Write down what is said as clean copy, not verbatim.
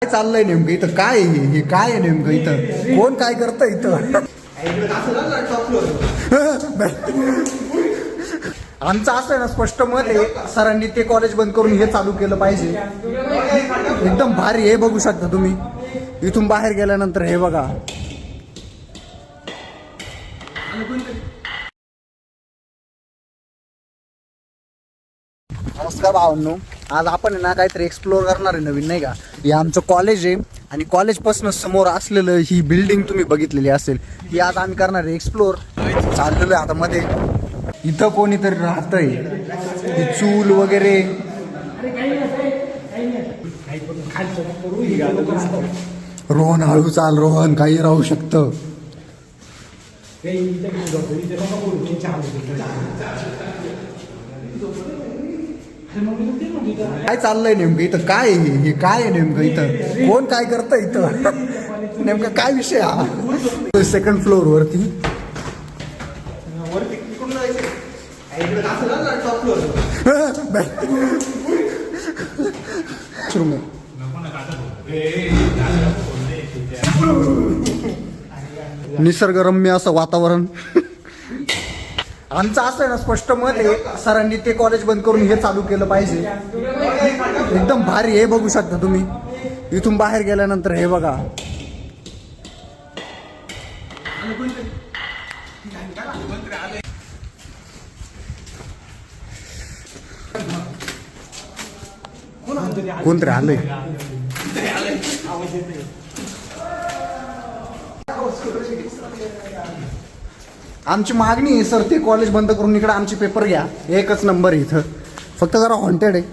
काय चाललंय नेमकं इथं? काय आहे हे? काय आहे नेमकं इथं? कोण काय करतं इथं? आमचं असं आहे ना, स्पष्ट मत आहे, सरांनी ते कॉलेज बंद करून हे चालू केलं पाहिजे. एकदम भारी हे बघू शकता तुम्ही. इथून बाहेर गेल्यानंतर हे बघा. नमस्कार भावांनो, आज आपण आहे ना काहीतरी एक्सप्लोर करणार आहे नवीन, नाही का. हे आमचं कॉलेज आहे आणि कॉलेजपासून समोर असलेलं ही बिल्डिंग तुम्ही बघितलेली असेल. ही आज आम्ही करणार आहे एक्सप्लोर. चाललेलो आहे आता मध्ये. इथं कोणीतरी राहतंय, चूल वगैरे. रोहन हळू चाल, रोहन काही राहू शकतं. काय चाललंय नेमकं इथं? काय आहे हे? काय आहे नेमकं इथं? कोण काय करतं इथं? नेमकं काय विषय हा? सेकंड फ्लोअर वरती. निसर्गरम्य असं वातावरण. आमचं असं आहे ना, स्पष्ट मत आहे, सरांनी ते कॉलेज बंद करून हे चालू केलं पाहिजे. एकदम भारी हे बघू शकता तुम्ही. इथून बाहेर गेल्यानंतर हे बघा. कोणतरी आलंय. आमची मागणी आहे सर, ते कॉलेज बंद करून इकडे आमचे पेपर घ्या. एकच नंबर आहे इथं, फक्त जरा हॉन्टेड आहे.